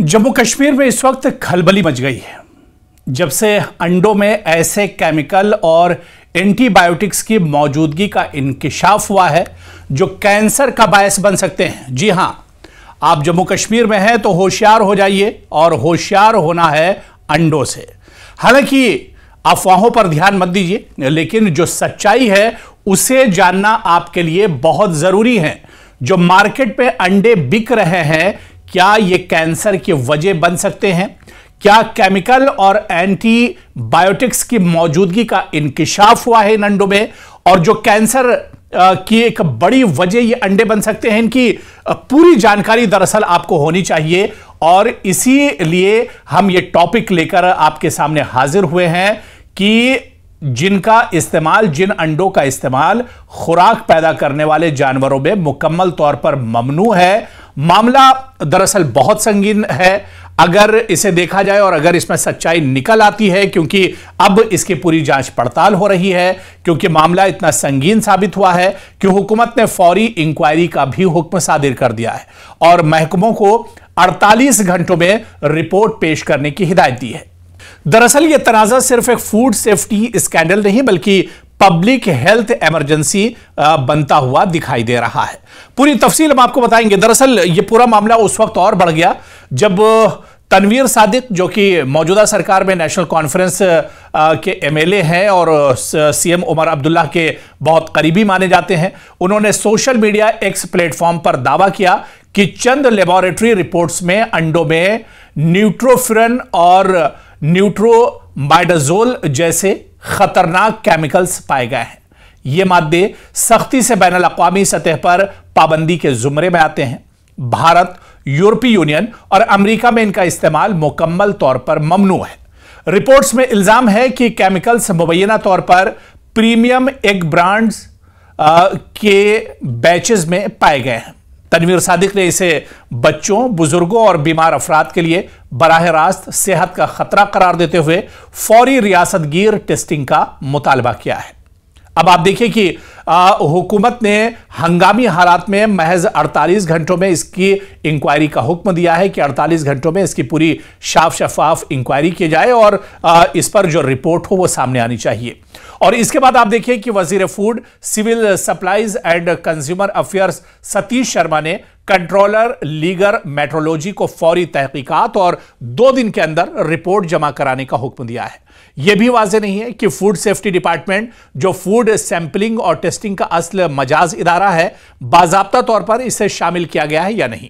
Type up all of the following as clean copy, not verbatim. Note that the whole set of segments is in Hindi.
जम्मू कश्मीर में इस वक्त खलबली मच गई है जब से अंडों में ऐसे केमिकल और एंटीबायोटिक्स की मौजूदगी का इंकिशाफ हुआ है जो कैंसर का बायस बन सकते हैं। जी हां, आप जम्मू कश्मीर में हैं तो होशियार हो जाइए, और होशियार होना है अंडों से। हालांकि अफवाहों पर ध्यान मत दीजिए, लेकिन जो सच्चाई है उसे जानना आपके लिए बहुत जरूरी है। जो मार्केट में अंडे बिक रहे हैं, क्या ये कैंसर की वजह बन सकते हैं? क्या केमिकल और एंटीबायोटिक्स की मौजूदगी का इंकिशाफ हुआ है इन अंडों में, और जो कैंसर की एक बड़ी वजह ये अंडे बन सकते हैं? इनकी पूरी जानकारी दरअसल आपको होनी चाहिए, और इसीलिए हम ये टॉपिक लेकर आपके सामने हाजिर हुए हैं कि जिन अंडों का इस्तेमाल खुराक पैदा करने वाले जानवरों में मुकम्मल तौर पर ममनू है। मामला दरअसल बहुत संगीन है अगर इसे देखा जाए, और अगर इसमें सच्चाई निकल आती है, क्योंकि अब इसकी पूरी जांच पड़ताल हो रही है, क्योंकि मामला इतना संगीन साबित हुआ है कि हुकूमत ने फौरी इंक्वायरी का भी हुक्म सादिर कर दिया है और महकमों को 48 घंटों में रिपोर्ट पेश करने की हिदायत दी है। दरअसल यह तनाज़ा सिर्फ एक फूड सेफ्टी स्कैंडल नहीं, बल्कि पब्लिक हेल्थ इमरजेंसी बनता हुआ दिखाई दे रहा है। पूरी तफसील हम आपको बताएंगे। दरअसल यह पूरा मामला उस वक्त और बढ़ गया जब तनवीर सादिक, जो कि मौजूदा सरकार में नेशनल कॉन्फ्रेंस के एमएलए हैं और सीएम उमर अब्दुल्ला के बहुत करीबी माने जाते हैं, उन्होंने सोशल मीडिया एक्स प्लेटफॉर्म पर दावा किया कि चंद लेबोरेटरी रिपोर्ट्स में अंडों में न्यूट्रोफिरन और न्यूट्रोमाइडाजोल जैसे खतरनाक केमिकल्स पाए गए हैं। ये मादे सख्ती से बैनुल अक़वामी सतह पर पाबंदी के जुमरे में आते हैं। भारत, यूरोपीय यूनियन और अमेरिका में इनका इस्तेमाल मुकम्मल तौर पर ममनू है। रिपोर्ट्स में इल्जाम है कि केमिकल्स मुबैना तौर पर प्रीमियम एग ब्रांड्स के बैचेस में पाए गए हैं। तनवीर सादिक ने इसे बच्चों, बुजुर्गों और बीमार अफराद के लिए बराह रास्त सेहत का खतरा करार देते हुए फौरी रियासतगीर टेस्टिंग का मुतालबा किया है। अब आप देखिए कि हुकूमत ने हंगामी हालात में महज 48 घंटों में इसकी इंक्वायरी का हुक्म दिया है कि 48 घंटों में इसकी पूरी साफ शफाफ इंक्वायरी की जाए और इस पर जो रिपोर्ट हो वो सामने आनी चाहिए। और इसके बाद आप देखिए कि वजीर food, civil supplies and consumer affairs Satish Sharma ने कंट्रोलर लीगर मेट्रोलॉजी को फौरी तहकीकात और 2 दिन के अंदर रिपोर्ट जमा कराने का हुक्म दिया है। यह भी वाज़ेह नहीं है कि फूड सेफ्टी डिपार्टमेंट, जो फूड सैंपलिंग और टेस्टिंग का असल मजाज इदारा है, बाज़ाब्ता तौर पर इसे शामिल किया गया है या नहीं।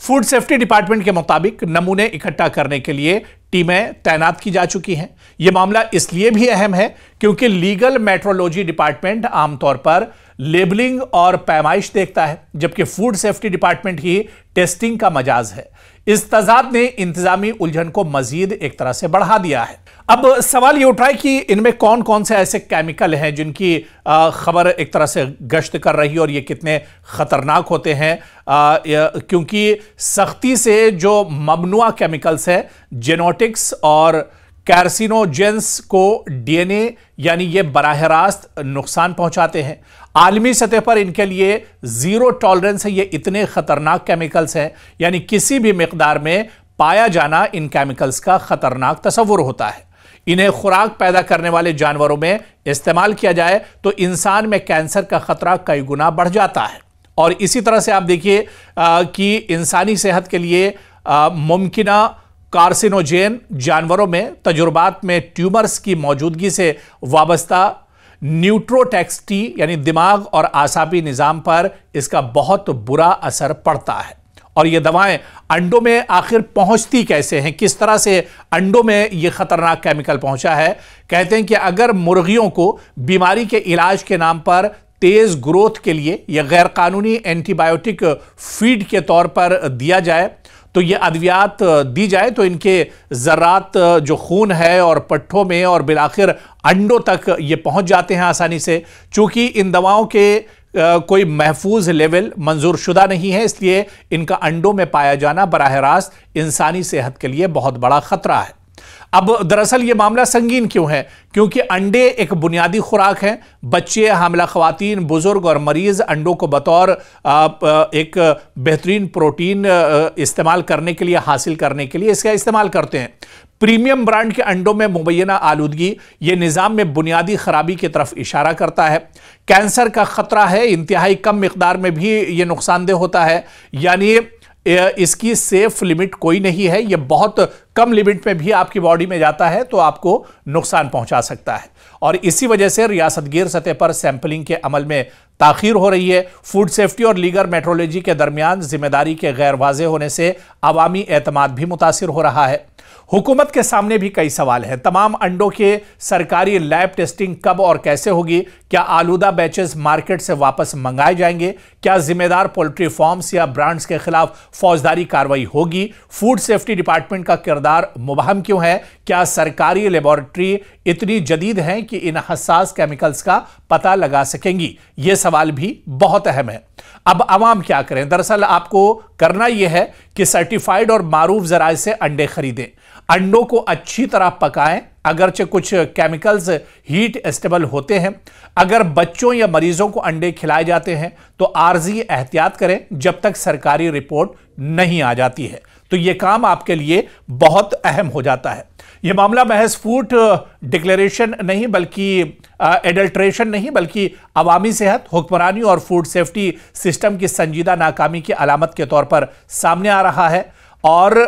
फूड सेफ्टी डिपार्टमेंट के मुताबिक नमूने इकट्ठा करने के लिए टीमें तैनात की जा चुकी हैं। यह मामला इसलिए भी अहम है क्योंकि लीगल मेट्रोलॉजी डिपार्टमेंट आमतौर पर लेबलिंग और पैमाइश देखता है, जबकि फूड सेफ्टी डिपार्टमेंट ही टेस्टिंग का मजाज है। इस तजाद ने इंतजामी उलझन को मजीद एक तरह से बढ़ा दिया है। अब सवाल ये उठ रहा है कि इनमें कौन कौन से ऐसे केमिकल हैं जिनकी खबर एक तरह से गश्त कर रही है और ये कितने खतरनाक होते हैं, क्योंकि सख्ती से जो ममनुआ केमिकल्स हैं, जेनोटिक्स और कार्सिनोजेंस को डीएनए यानी ये बराह रास्त नुकसान पहुंचाते हैं। आलमी सतह पर इनके लिए जीरो टॉलरेंस है। ये इतने खतरनाक केमिकल्स हैं, यानी किसी भी मिकदार में पाया जाना इन केमिकल्स का खतरनाक तस्वुर होता है। इन्हें खुराक पैदा करने वाले जानवरों में इस्तेमाल किया जाए तो इंसान में कैंसर का खतरा कई गुना बढ़ जाता है। और इसी तरह से आप देखिए कि इंसानी सेहत के लिए मुमकिना कार्सिनोजेन जानवरों में तजुर्बात में ट्यूमर्स की मौजूदगी से वाबस्ता न्यूट्रोटॉक्सिटी यानी दिमाग और आसाबी निज़ाम पर इसका बहुत बुरा असर पड़ता है। और ये दवाएं अंडों में आखिर पहुंचती कैसे हैं, किस तरह से अंडों में ये खतरनाक केमिकल पहुंचा है? कहते हैं कि अगर मुर्गियों को बीमारी के इलाज के नाम पर तेज ग्रोथ के लिए या गैर कानूनी एंटीबायोटिक फीड के तौर पर दिया जाए, तो ये अद्वियात दी जाए, तो इनके ज़र्रात जो खून है और पट्ठों में और बिलाखिर अंडों तक ये पहुंच जाते हैं आसानी से। चूंकि इन दवाओं के कोई महफूज लेवल मंजूर शुदा नहीं है, इसलिए इनका अंडों में पाया जाना बराह रास्त इंसानी सेहत के लिए बहुत बड़ा खतरा है। अब दरअसल यह मामला संगीन क्यों है? क्योंकि अंडे एक बुनियादी खुराक है। बच्चे, हामिला खवातीन, बुजुर्ग और मरीज अंडों को बतौर एक बेहतरीन प्रोटीन इस्तेमाल करने के लिए, हासिल करने के लिए इसका इस्तेमाल करते हैं। प्रीमियम ब्रांड के अंडों में मुबैना आलूदगी यह निज़ाम में बुनियादी खराबी की तरफ इशारा करता है। कैंसर का खतरा है, इंतहाई कम मिकदार में भी यह नुकसानदेह होता है, यानी इसकी सेफ लिमिट कोई नहीं है। यह बहुत कम लिमिट में भी आपकी बॉडी में जाता है तो आपको नुकसान पहुंचा सकता है। और इसी वजह से रियासतगीर सतह पर सैंपलिंग के अमल में ताखीर हो रही है। फूड सेफ्टी और लीगर मेट्रोलॉजी के दरमियान जिम्मेदारी के गैर वाज़ेह होने से अवामी एतमाद भी मुतासिर हो रहा है। हुकूमत के सामने भी कई सवाल हैं। तमाम अंडों के सरकारी लैब टेस्टिंग कब और कैसे होगी? क्या आलूदा बैचेस मार्केट से वापस मंगाए जाएंगे? क्या जिम्मेदार पोल्ट्री फार्म्स या ब्रांड्स के खिलाफ फौजदारी कार्रवाई होगी? फूड सेफ्टी डिपार्टमेंट का किरदार मुबहम क्यों है? क्या सरकारी लेबोरेटरी इतनी जदीद हैं कि इन हसास केमिकल्स का पता लगा सकेंगी? ये सवाल भी बहुत अहम है। अब आवाम क्या करें? दरअसल आपको करना यह है कि सर्टिफाइड और मारूफ जराए से अंडे खरीदें। अंडों को अच्छी तरह पकाएं, अगरचे कुछ केमिकल्स हीट स्टेबल होते हैं। अगर बच्चों या मरीजों को अंडे खिलाए जाते हैं तो आर्जी एहतियात करें जब तक सरकारी रिपोर्ट नहीं आ जाती है। तो यह काम आपके लिए बहुत अहम हो जाता है। यह मामला महज फूड डिक्लेरेशन नहीं बल्कि एडल्ट्रेशन नहीं बल्कि अवामी सेहत, हुक्मरानी और फूड सेफ्टी सिस्टम की संजीदा नाकामी की अलामत के तौर पर सामने आ रहा है। और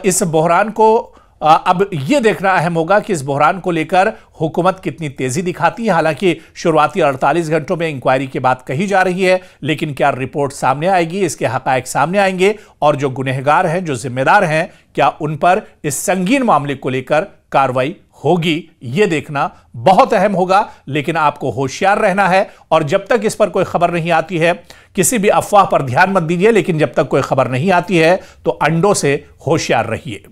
इस बहरान को अब यह देखना अहम होगा कि इस बहरान को लेकर हुकूमत कितनी तेजी दिखाती है। हालांकि शुरुआती 48 घंटों में इंक्वायरी की बात कही जा रही है, लेकिन क्या रिपोर्ट सामने आएगी, इसके हकायक सामने आएंगे और जो गुनहगार हैं, जो जिम्मेदार हैं, क्या उन पर इस संगीन मामले को लेकर कार्रवाई होगी? यह देखना बहुत अहम होगा। लेकिन आपको होशियार रहना है और जब तक इस पर कोई खबर नहीं आती है, किसी भी अफवाह पर ध्यान मत दीजिए, लेकिन जब तक कोई खबर नहीं आती है तो अंडों से होशियार रहिए।